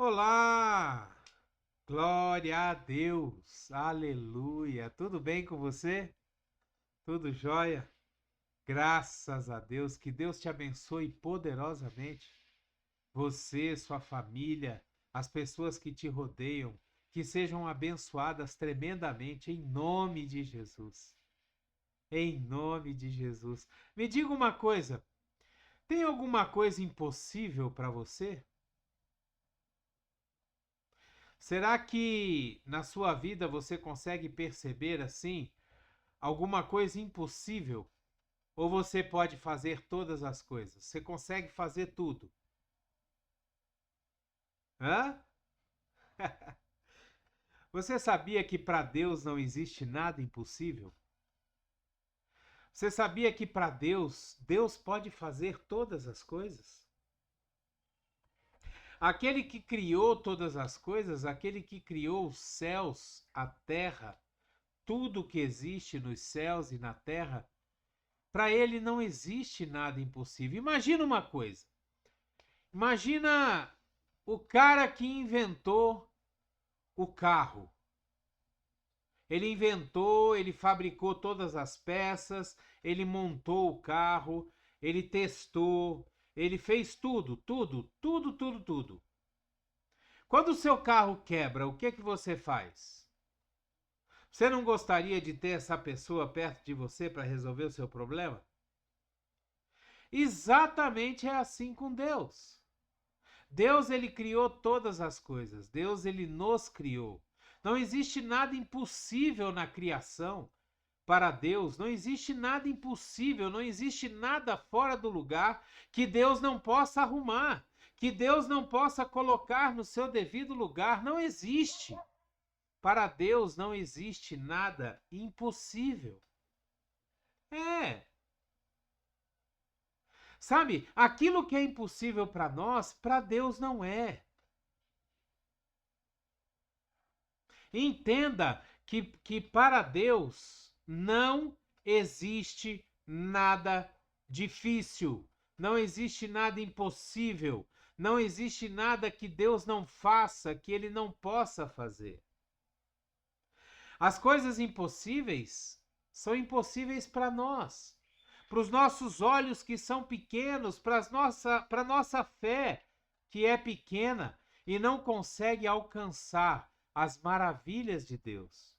Olá! Glória a Deus! Aleluia! Tudo bem com você? Tudo jóia? Graças a Deus, que Deus te abençoe poderosamente. Você, sua família, as pessoas que te rodeiam, que sejam abençoadas tremendamente em nome de Jesus. Em nome de Jesus. Me diga uma coisa, tem alguma coisa impossível para você? Será que na sua vida você consegue perceber assim alguma coisa impossível? Ou você pode fazer todas as coisas? Você consegue fazer tudo? Hã? Você sabia que para Deus não existe nada impossível? Você sabia que para Deus, Deus pode fazer todas as coisas? Aquele que criou todas as coisas, aquele que criou os céus, a terra, tudo que existe nos céus e na terra, para ele não existe nada impossível. Imagina uma coisa. Imagina o cara que inventou o carro. Ele inventou, ele fabricou todas as peças, ele montou o carro, ele testou, ele fez tudo, tudo, tudo, tudo, tudo. Quando o seu carro quebra, o que você faz? Você não gostaria de ter essa pessoa perto de você para resolver o seu problema? Exatamente é assim com Deus. Deus ele criou todas as coisas. Deus ele nos criou. Não existe nada impossível na criação para Deus. Não existe nada impossível, não existe nada fora do lugar que Deus não possa arrumar, que Deus não possa colocar no seu devido lugar. Não existe. Para Deus não existe nada impossível. É. Sabe, aquilo que é impossível para nós, para Deus não é. Entenda que para Deus não existe nada difícil, não existe nada impossível, não existe nada que Deus não faça, que Ele não possa fazer. As coisas impossíveis são impossíveis para nós, para os nossos olhos que são pequenos, para a nossa fé que é pequena e não consegue alcançar as maravilhas de Deus.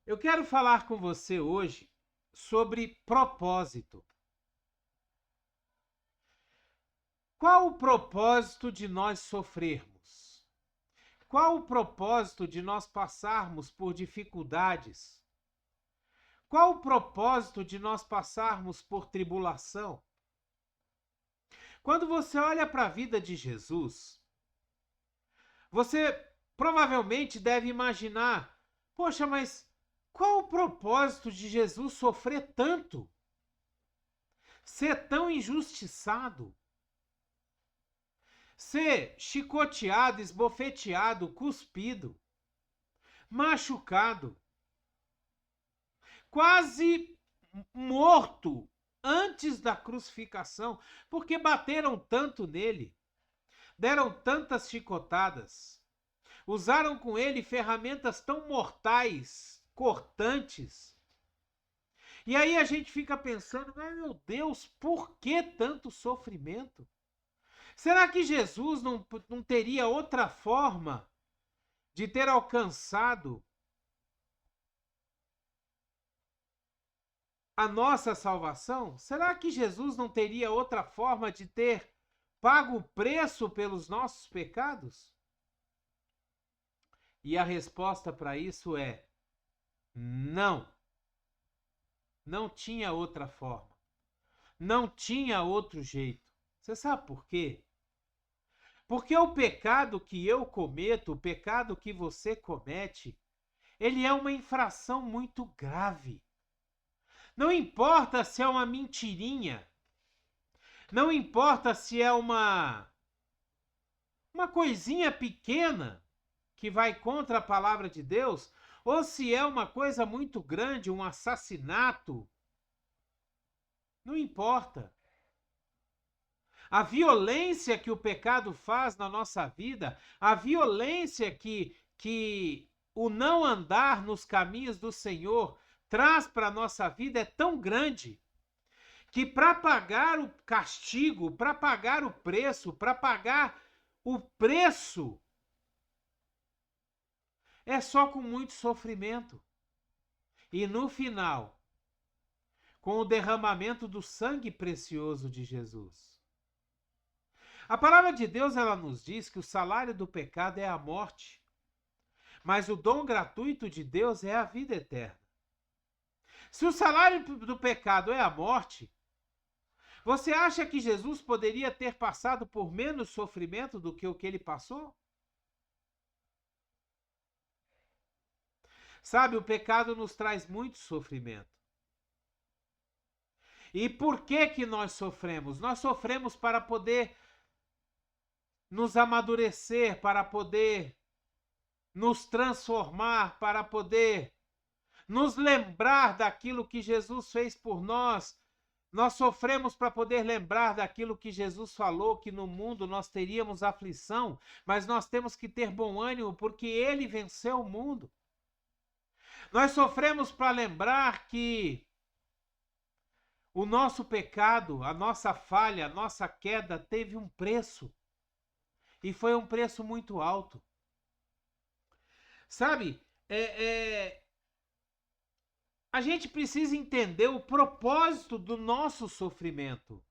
Eu quero falar com você hoje sobre propósito. Qual o propósito de nós sofrermos? Qual o propósito de nós passarmos por dificuldades? Qual o propósito de nós passarmos por tribulação? Quando você olha para a vida de Jesus, você provavelmente deve imaginar: poxa, mas qual o propósito de Jesus sofrer tanto? Ser tão injustiçado? Ser chicoteado, esbofeteado, cuspido, machucado, quase morto antes da crucificação, porque bateram tanto nele, deram tantas chicotadas, usaram com ele ferramentas tão mortais, cortantes. E aí a gente fica pensando, meu Deus, por que tanto sofrimento? Será que Jesus não teria outra forma de ter alcançado a nossa salvação? Será que Jesus não teria outra forma de ter pago o preço pelos nossos pecados? E a resposta para isso é não. Não tinha outra forma. Não tinha outro jeito. Você sabe por quê? Porque o pecado que eu cometo, o pecado que você comete, ele é uma infração muito grave. Não importa se é uma mentirinha, não importa se é uma coisinha pequena que vai contra a palavra de Deus, ou se é uma coisa muito grande, um assassinato, não importa. a violência que o pecado faz na nossa vida, a violência que o não andar nos caminhos do Senhor traz para a nossa vida é tão grande que para pagar o castigo, para pagar o preço, é só com muito sofrimento. E no final, com o derramamento do sangue precioso de Jesus. A palavra de Deus, ela nos diz que o salário do pecado é a morte, mas o dom gratuito de Deus é a vida eterna. Se o salário do pecado é a morte, você acha que Jesus poderia ter passado por menos sofrimento do que o que ele passou? Sabe, o pecado nos traz muito sofrimento. E por que nós sofremos? Nós sofremos para poder nos amadurecer, para poder nos transformar, para poder nos lembrar daquilo que Jesus fez por nós. Nós sofremos para poder lembrar daquilo que Jesus falou, que no mundo nós teríamos aflição, mas nós temos que ter bom ânimo, porque ele venceu o mundo. Nós sofremos para lembrar que o nosso pecado, a nossa falha, a nossa queda teve um preço. E foi um preço muito alto. Sabe, a gente precisa entender o propósito do nosso sofrimento.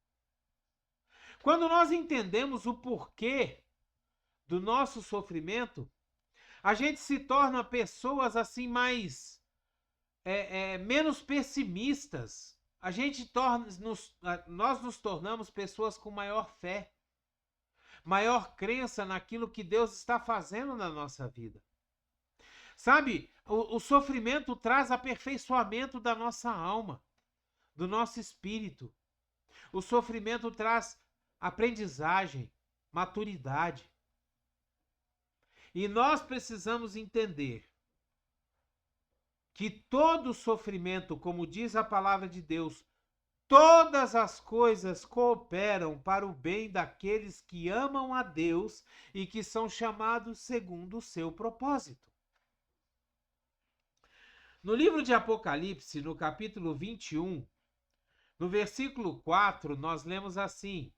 Quando nós entendemos o porquê do nosso sofrimento, a gente se torna pessoas assim mais menos pessimistas. Nós nos tornamos pessoas com maior fé, maior crença naquilo que Deus está fazendo na nossa vida. Sabe, o sofrimento traz aperfeiçoamento da nossa alma, do nosso espírito. O sofrimento traz aprendizagem, maturidade. E nós precisamos entender que todo sofrimento, como diz a palavra de Deus, todas as coisas cooperam para o bem daqueles que amam a Deus e que são chamados segundo o seu propósito. No livro de Apocalipse, no capítulo 21, no versículo 4, nós lemos assim: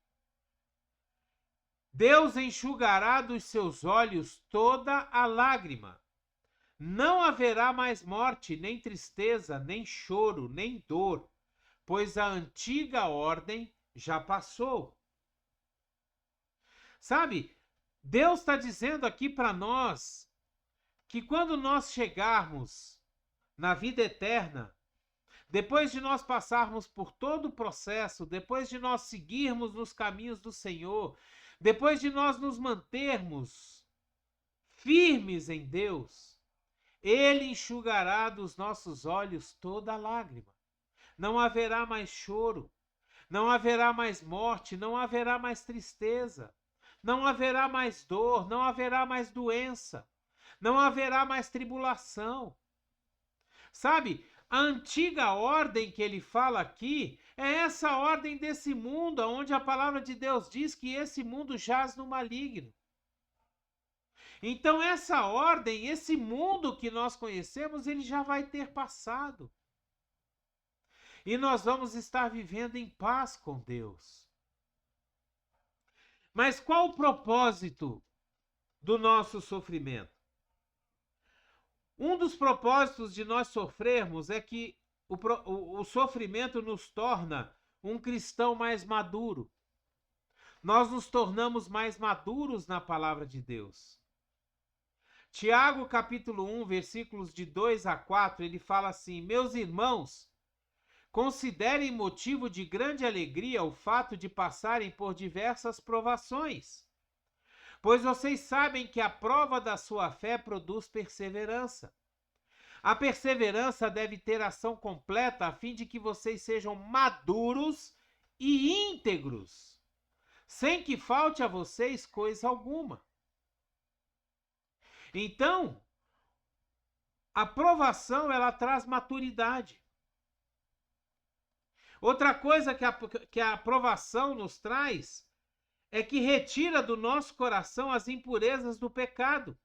Deus enxugará dos seus olhos toda a lágrima. Não haverá mais morte, nem tristeza, nem choro, nem dor, pois a antiga ordem já passou. Sabe, Deus está dizendo aqui para nós que quando nós chegarmos na vida eterna, depois de nós passarmos por todo o processo, depois de nós seguirmos nos caminhos do Senhor, depois de nós nos mantermos firmes em Deus, Ele enxugará dos nossos olhos toda a lágrima. Não haverá mais choro, não haverá mais morte, não haverá mais tristeza, não haverá mais dor, não haverá mais doença, não haverá mais tribulação. Sabe, a antiga ordem que ele fala aqui é essa ordem desse mundo, onde a palavra de Deus diz que esse mundo jaz no maligno. Então essa ordem, esse mundo que nós conhecemos, ele já vai ter passado. E nós vamos estar vivendo em paz com Deus. Mas qual o propósito do nosso sofrimento? Um dos propósitos de nós sofrermos é que o sofrimento nos torna um cristão mais maduro. Nós nos tornamos mais maduros na palavra de Deus. Tiago, capítulo 1, versículos de 2 a 4, ele fala assim: Meus irmãos, considerem motivo de grande alegria o fato de passarem por diversas provações, pois vocês sabem que a prova da sua fé produz perseverança. A perseverança deve ter ação completa, a fim de que vocês sejam maduros e íntegros, sem que falte a vocês coisa alguma. Então, a provação, ela traz maturidade. Outra coisa que a provação nos traz é que retira do nosso coração as impurezas do pecado.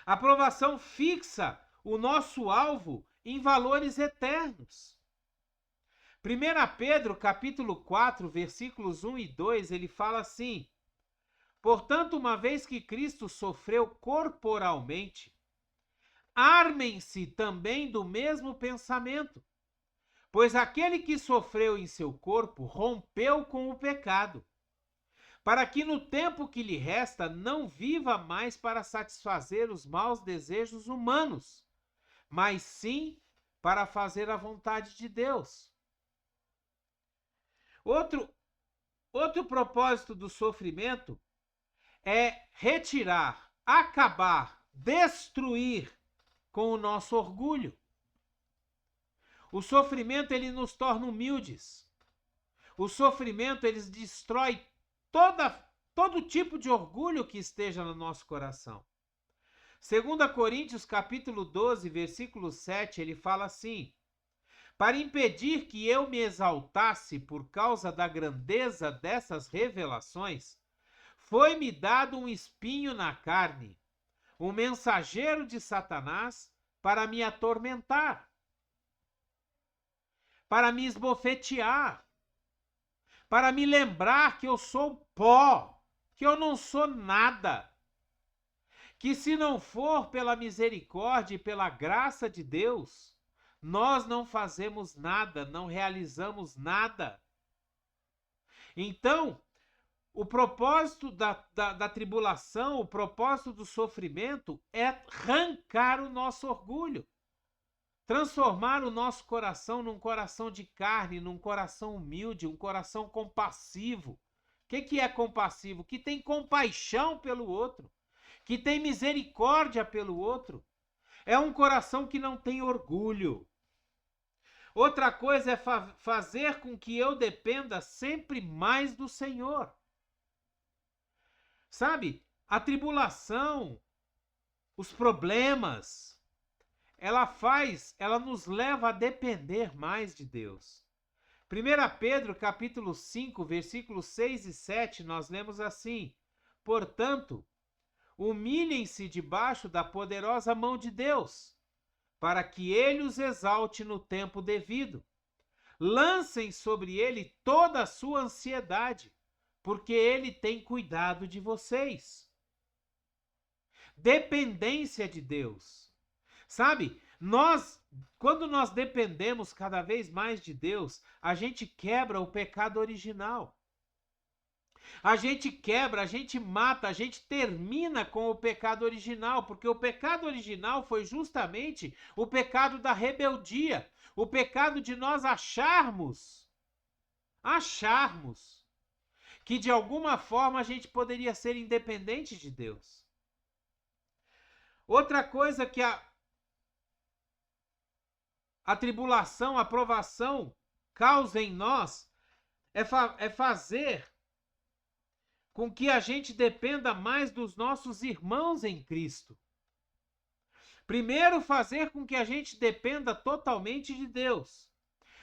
A provação fixa o nosso alvo em valores eternos. 1 Pedro, capítulo 4, versículos 1 e 2, ele fala assim: portanto, uma vez que Cristo sofreu corporalmente, armem-se também do mesmo pensamento, pois aquele que sofreu em seu corpo rompeu com o pecado, para que no tempo que lhe resta não viva mais para satisfazer os maus desejos humanos, mas sim para fazer a vontade de Deus. Outro propósito do sofrimento é retirar, acabar, destruir com o nosso orgulho. O sofrimento, ele nos torna humildes. O sofrimento, ele destrói todo tipo de orgulho que esteja no nosso coração. 2 Coríntios, capítulo 12, versículo 7, ele fala assim: para impedir que eu me exaltasse por causa da grandeza dessas revelações, foi-me dado um espinho na carne, um mensageiro de Satanás para me atormentar, para me esbofetear, para me lembrar que eu sou pó, que eu não sou nada, que se não for pela misericórdia e pela graça de Deus, nós não fazemos nada, não realizamos nada. Então, o propósito da tribulação, o propósito do sofrimento é arrancar o nosso orgulho, transformar o nosso coração num coração de carne, num coração humilde, um coração compassivo. O que é compassivo? Que tem compaixão pelo outro, que tem misericórdia pelo outro. É um coração que não tem orgulho. Outra coisa é fazer com que eu dependa sempre mais do Senhor. Sabe, a tribulação, os problemas, ela nos leva a depender mais de Deus. 1 Pedro, capítulo 5, versículos 6 e 7, nós lemos assim: portanto, humilhem-se debaixo da poderosa mão de Deus, para que ele os exalte no tempo devido. Lancem sobre ele toda a sua ansiedade, porque ele tem cuidado de vocês. Dependência de Deus. Sabe, quando nós dependemos cada vez mais de Deus, a gente quebra o pecado original. A gente quebra, a gente mata, a gente termina com o pecado original, porque o pecado original foi justamente o pecado da rebeldia, o pecado de nós acharmos que de alguma forma a gente poderia ser independente de Deus. Outra coisa que a tribulação, a provação causa em nós é fazer com que a gente dependa mais dos nossos irmãos em Cristo. Primeiro, fazer com que a gente dependa totalmente de Deus.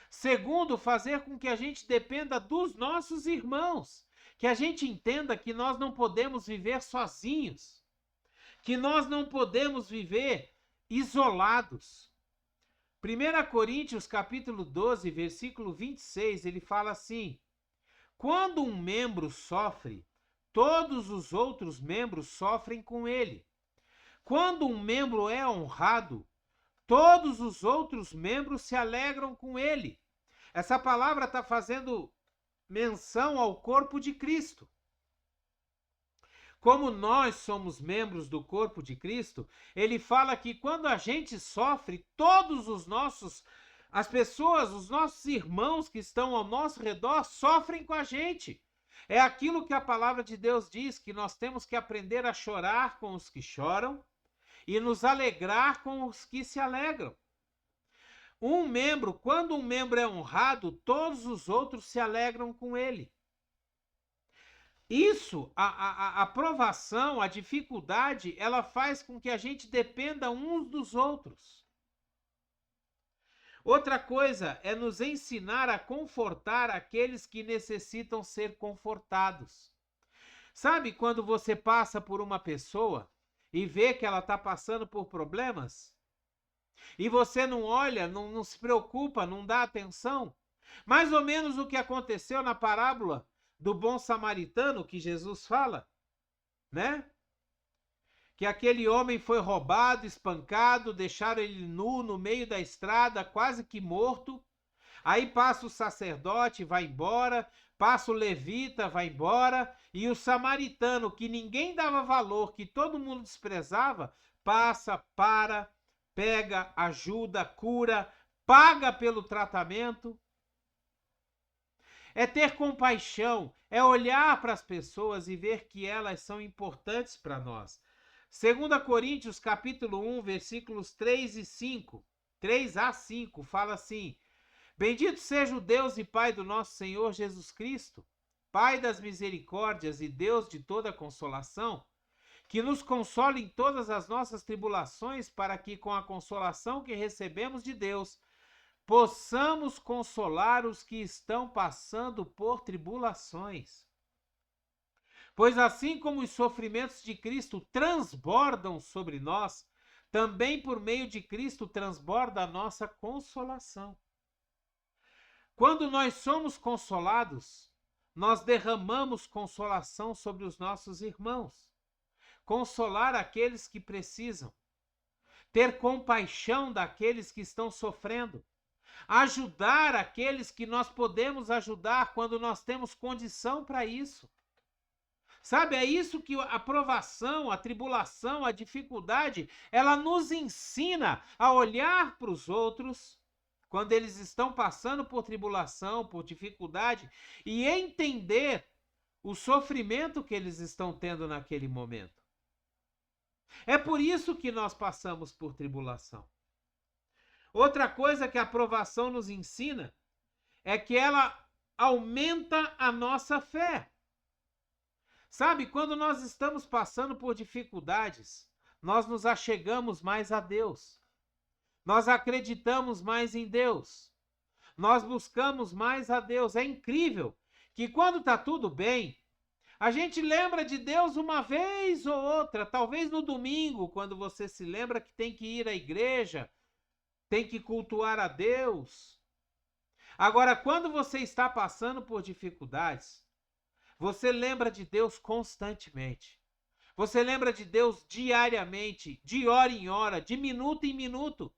Segundo, fazer com que a gente dependa dos nossos irmãos. Que a gente entenda que nós não podemos viver sozinhos. Que nós não podemos viver isolados. 1 Coríntios, capítulo 12, versículo 26, ele fala assim: quando um membro sofre, todos os outros membros sofrem com ele. Quando um membro é honrado, todos os outros membros se alegram com ele. Essa palavra está fazendo menção ao corpo de Cristo. Como nós somos membros do corpo de Cristo, ele fala que quando a gente sofre, as pessoas, os nossos irmãos que estão ao nosso redor sofrem com a gente. É aquilo que a palavra de Deus diz, que nós temos que aprender a chorar com os que choram e nos alegrar com os que se alegram. Quando um membro é honrado, todos os outros se alegram com ele. Isso, a provação, a dificuldade, ela faz com que a gente dependa uns dos outros. Outra coisa é nos ensinar a confortar aqueles que necessitam ser confortados. Sabe quando você passa por uma pessoa e vê que ela está passando por problemas? E você não olha, não se preocupa, não dá atenção? Mais ou menos o que aconteceu na parábola do bom samaritano que Jesus fala, né? Que aquele homem foi roubado, espancado, deixaram ele nu no meio da estrada, quase que morto. Aí passa o sacerdote, vai embora, passa o levita, vai embora, e o samaritano, que ninguém dava valor, que todo mundo desprezava, passa, para, pega, ajuda, cura, paga pelo tratamento. É ter compaixão, é olhar para as pessoas e ver que elas são importantes para nós. 2 Coríntios, capítulo 1, versículos 3 e 5, 3 a 5, fala assim: Bendito seja o Deus e Pai do nosso Senhor Jesus Cristo, Pai das misericórdias e Deus de toda consolação, que nos console em todas as nossas tribulações, para que, com a consolação que recebemos de Deus, possamos consolar os que estão passando por tribulações. Pois assim como os sofrimentos de Cristo transbordam sobre nós, também por meio de Cristo transborda a nossa consolação. Quando nós somos consolados, nós derramamos consolação sobre os nossos irmãos. Consolar aqueles que precisam. Ter compaixão daqueles que estão sofrendo. Ajudar aqueles que nós podemos ajudar quando nós temos condição para isso. Sabe, é isso que a provação, a tribulação, a dificuldade, ela nos ensina a olhar para os outros quando eles estão passando por tribulação, por dificuldade, e entender o sofrimento que eles estão tendo naquele momento. É por isso que nós passamos por tribulação. Outra coisa que a provação nos ensina é que ela aumenta a nossa fé. Sabe, quando nós estamos passando por dificuldades, nós nos achegamos mais a Deus. Nós acreditamos mais em Deus. Nós buscamos mais a Deus. É incrível que quando está tudo bem, a gente lembra de Deus uma vez ou outra, talvez no domingo, quando você se lembra que tem que ir à igreja, tem que cultuar a Deus. Agora, quando você está passando por dificuldades, você lembra de Deus constantemente. Você lembra de Deus diariamente, de hora em hora, de minuto em minuto.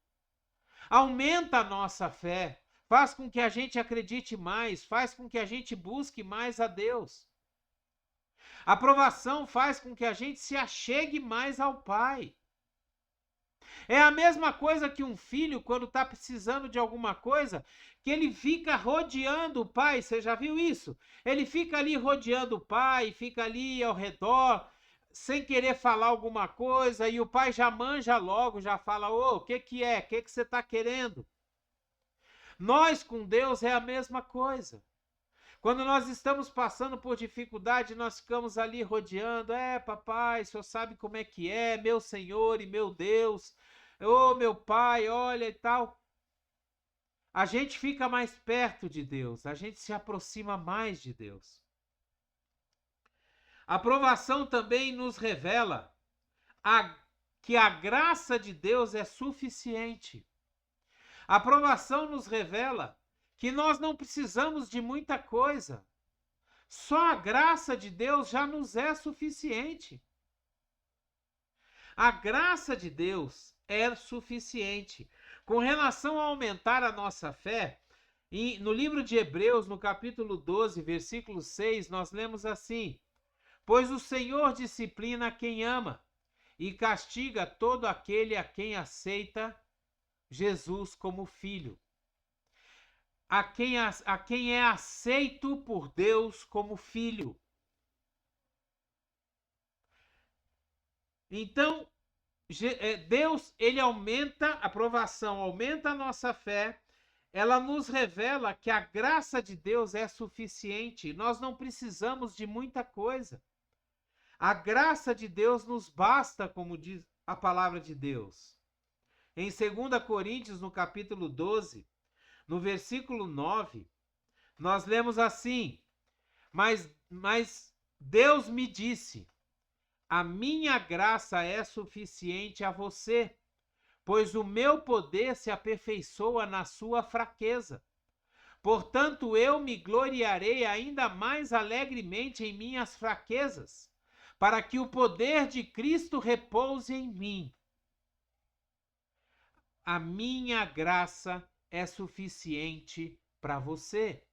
Aumenta a nossa fé, faz com que a gente acredite mais, faz com que a gente busque mais a Deus. A provação faz com que a gente se achegue mais ao Pai. É a mesma coisa que um filho, quando está precisando de alguma coisa, que ele fica rodeando o pai. Você já viu isso? Ele fica ali rodeando o pai, fica ali ao redor, sem querer falar alguma coisa, e o pai já manja logo, já fala: ô, o que é? O que você está querendo? Nós com Deus é a mesma coisa. Quando nós estamos passando por dificuldade, nós ficamos ali rodeando: papai, o senhor sabe como é que é, meu Senhor e meu Deus, meu pai, olha e tal. A gente fica mais perto de Deus, a gente se aproxima mais de Deus. A provação também nos revela que a graça de Deus é suficiente. A provação nos revela que nós não precisamos de muita coisa. Só a graça de Deus já nos é suficiente. A graça de Deus é suficiente. Com relação a aumentar a nossa fé, no livro de Hebreus, no capítulo 12, versículo 6, nós lemos assim: Pois o Senhor disciplina quem ama e castiga todo aquele a quem aceita Jesus como filho. A quem é aceito por Deus como filho. Então, Deus, ele aumenta a provação, aumenta a nossa fé, ela nos revela que a graça de Deus é suficiente, nós não precisamos de muita coisa. A graça de Deus nos basta, como diz a palavra de Deus. Em 2 Coríntios, no capítulo 12, no versículo 9, nós lemos assim: mas Deus me disse: a minha graça é suficiente a você, pois o meu poder se aperfeiçoa na sua fraqueza. Portanto, eu me gloriarei ainda mais alegremente em minhas fraquezas, para que o poder de Cristo repouse em mim. A minha graça é suficiente para você.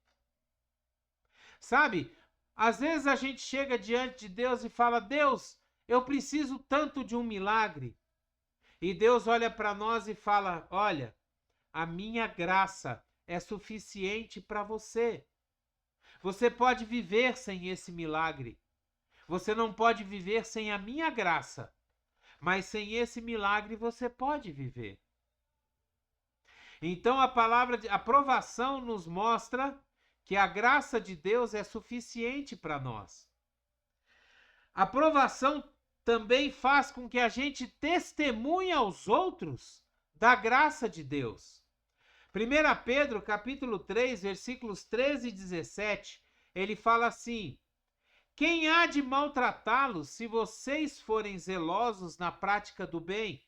Sabe, às vezes a gente chega diante de Deus e fala: Deus, eu preciso tanto de um milagre. E Deus olha para nós e fala: olha, a minha graça é suficiente para você. Você pode viver sem esse milagre. Você não pode viver sem a minha graça. Mas sem esse milagre você pode viver. Então a palavra de aprovação nos mostra que a graça de Deus é suficiente para nós. A aprovação também faz com que a gente testemunhe aos outros da graça de Deus. 1 Pedro, capítulo 3, versículos 13 e 17, ele fala assim: quem há de maltratá-los se vocês forem zelosos na prática do bem?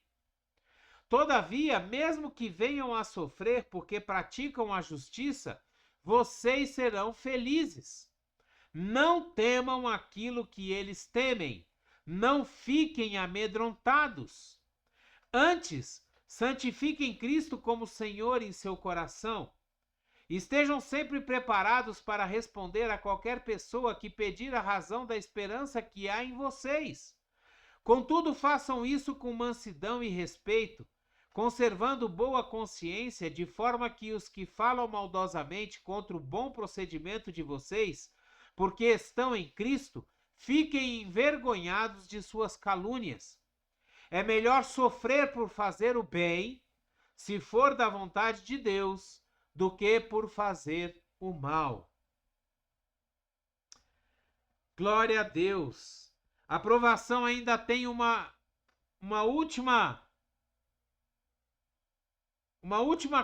Todavia, mesmo que venham a sofrer porque praticam a justiça, vocês serão felizes. Não temam aquilo que eles temem, não fiquem amedrontados. Antes, santifiquem Cristo como Senhor em seu coração. Estejam sempre preparados para responder a qualquer pessoa que pedir a razão da esperança que há em vocês. Contudo, façam isso com mansidão e respeito, conservando boa consciência, de forma que os que falam maldosamente contra o bom procedimento de vocês, porque estão em Cristo, fiquem envergonhados de suas calúnias. É melhor sofrer por fazer o bem, se for da vontade de Deus, do que por fazer o mal. Glória a Deus. A aprovação ainda tem uma última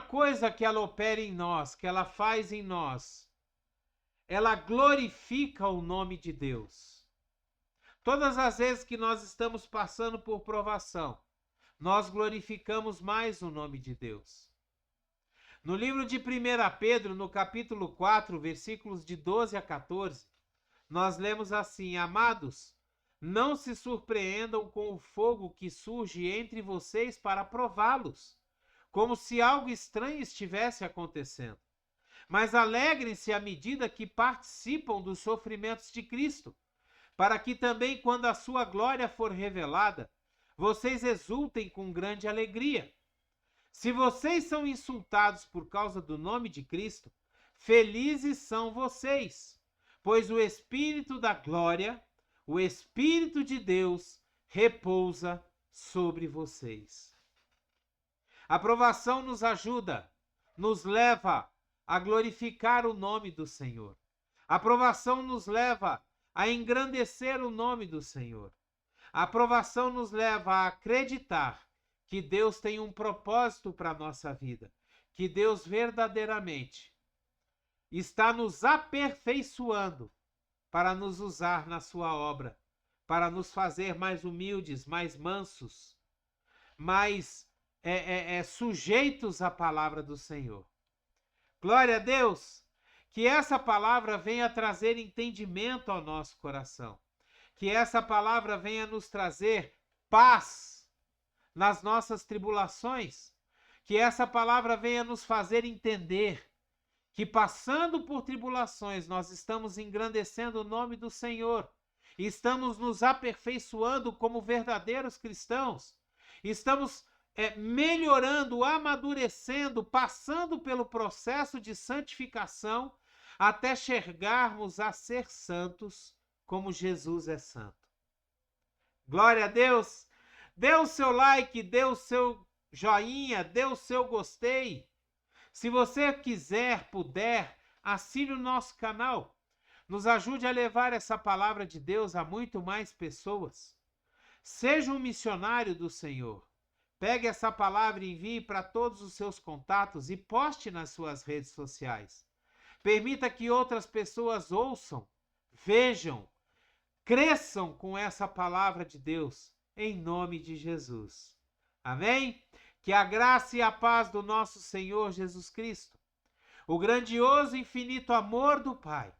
coisa que ela opera em nós, que ela faz em nós. Ela glorifica o nome de Deus. Todas as vezes que nós estamos passando por provação, nós glorificamos mais o nome de Deus. No livro de 1 Pedro, no capítulo 4, versículos de 12 a 14, nós lemos assim: amados, não se surpreendam com o fogo que surge entre vocês para prová-los, como se algo estranho estivesse acontecendo. Mas alegrem-se à medida que participam dos sofrimentos de Cristo, para que também, quando a sua glória for revelada, vocês exultem com grande alegria. Se vocês são insultados por causa do nome de Cristo, felizes são vocês, pois o Espírito da glória, o Espírito de Deus, repousa sobre vocês. A aprovação nos ajuda, nos leva a glorificar o nome do Senhor. A aprovação nos leva a engrandecer o nome do Senhor. A aprovação nos leva a acreditar que Deus tem um propósito para a nossa vida, que Deus verdadeiramente está nos aperfeiçoando para nos usar na sua obra, para nos fazer mais humildes, mais mansos, mais sujeitos à palavra do Senhor. Glória a Deus! Que essa palavra venha trazer entendimento ao nosso coração, que essa palavra venha nos trazer paz nas nossas tribulações, que essa palavra venha nos fazer entender que, passando por tribulações, nós estamos engrandecendo o nome do Senhor, estamos nos aperfeiçoando como verdadeiros cristãos, estamos melhorando, amadurecendo, passando pelo processo de santificação até chegarmos a ser santos como Jesus é santo. Glória a Deus! Dê o seu like, dê o seu joinha, dê o seu gostei. Se você quiser, puder, assine o nosso canal. Nos ajude a levar essa palavra de Deus a muito mais pessoas. Seja um missionário do Senhor. Pegue essa palavra e envie para todos os seus contatos e poste nas suas redes sociais. Permita que outras pessoas ouçam, vejam, cresçam com essa palavra de Deus, em nome de Jesus. Amém? Que a graça e a paz do nosso Senhor Jesus Cristo, o grandioso e infinito amor do Pai,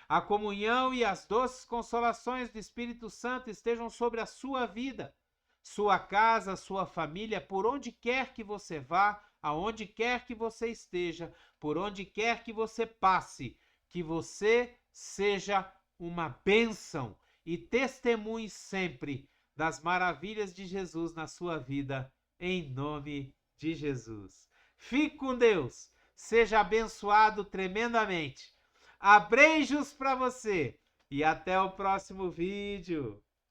a comunhão e as doces consolações do Espírito Santo estejam sobre a sua vida, sua casa, sua família, por onde quer que você vá, aonde quer que você esteja, por onde quer que você passe, que você seja uma bênção e testemunhe sempre das maravilhas de Jesus na sua vida, em nome de Jesus. Fique com Deus, seja abençoado tremendamente. Abreijos para você e até o próximo vídeo.